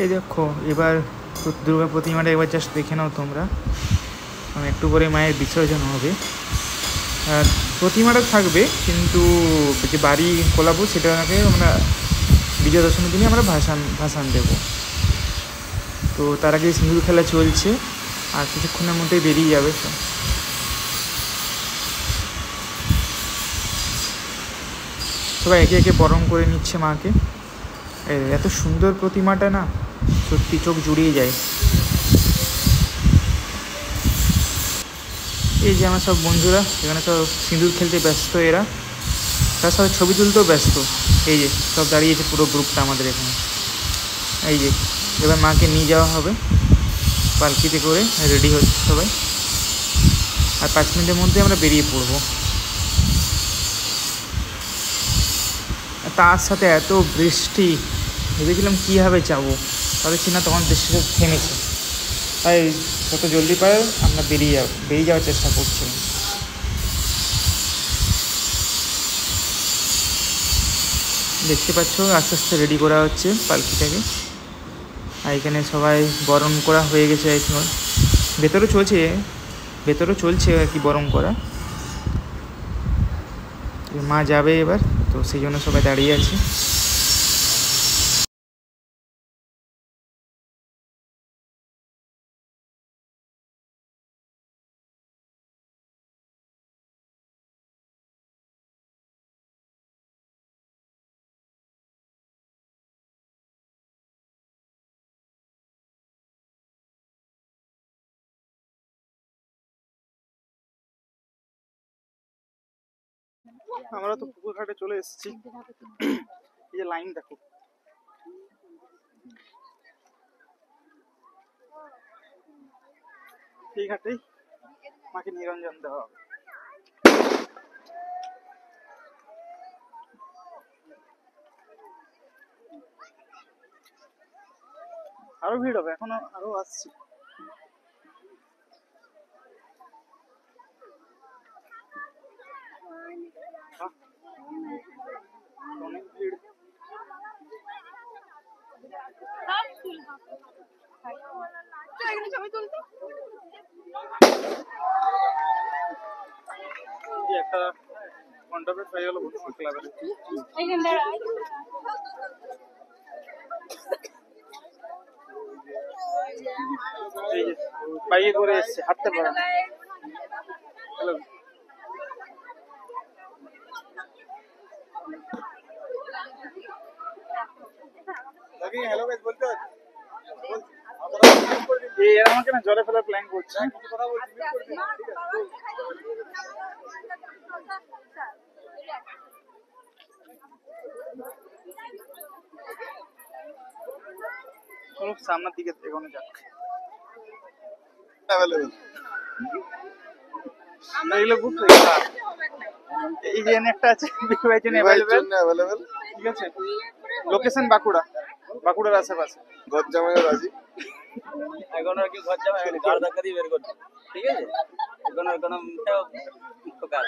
এই দেখো এবার দুর্গা প্রতিমাটা এবার জাস্ট দেখে নাও তোমরা, মানে একটু করে মায়ের বিসর্জন হবে। আর প্রতিমাটা থাকবে, কিন্তু যে বাড়ি কোলাবো সেটাকে আমরা বিজয়া দশমীর দিনে আমরা ভাসান দেবো। তো তার আগে সিঁদুর খেলা চলছে, আর কিছুক্ষণের মধ্যেই বেরিয়ে যাবে। সবাই একে একে বরণ করে নিচ্ছে মাকে। এত সুন্দর প্রতিমাটা না, সত্যি চোখ জুড়িয়ে যায়। এই যে আমার সব বন্ধুরা এখানে সব সিঁদুর খেলতে ব্যস্ত, এরা তার সাথে ছবি তুলতেও ব্যস্ত। এই যে সব দাঁড়িয়েছে পুরো গ্রুপটা আমাদের এখানে। এই যে এবার মাকে নিয়ে যাওয়া হবে পালকিতে করে, রেডি হচ্ছে সবাই, আর 5 মিনিটের মধ্যে আমরা বেরিয়ে পড়বো। তার সাথে এত বৃষ্টি, ভেবেছিলাম কীভাবে যাবো, ভাবেছি না তখন বৃষ্টিটা থেমেছে, তাই যত জলদি পারে আমরা বেরিয়ে যাওয়ার চেষ্টা করছি। দেখতে পাচ্ছ আস্তে আস্তে রেডি করা হচ্ছে পালকিটাকে, আর এখানে সবাই বরণ করা হয়ে গেছে। এখন ভেতরেও চলছে আর কি বরণ করা। মা যাবে এবার, তো সেই জন্য সবাই দাঁড়িয়ে আছে। আমরা তো পুকুর ঘাটে চলে এসেছি, এই যে লাইন দেখো। এই ঘাটেই মাকে নিরঞ্জন দেওয়া হবে। আরো ভিড় হবে, এখনো আরো আসছে। অনেক ভিড়। একটা মণ্ডপে হয়ে গেল ক্লাবের বাইকে করে এসছে, হাঁটতে পারে না। হ্যালো গাইস বলতে এরা আমাকে না জলে ফেলার প্ল্যান করছে। কথা বলছি, চলো সামনের দিকে এগোনো যাক। এগুলো বুক এই যে একটা আছে অ্যাভেলেবেল, ঠিক আছে। লোকেশন বাঁকুড়ার আশেপাশে। ঘর জামাই রাজি এখন আর কি, ঘর জামাই গাড় ধাক্কা দিয়ে বের করছে, ঠিক আছে। এখন আর কোনো কাজ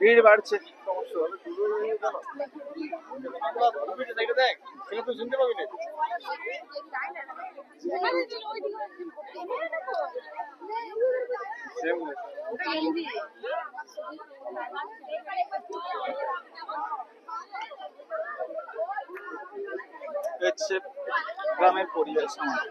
ভিড় বাড়ছে, সমস্যা হবে। তো শুনতে পাবি না। হচ্ছে গ্রামের পরিবেশ আমাদের।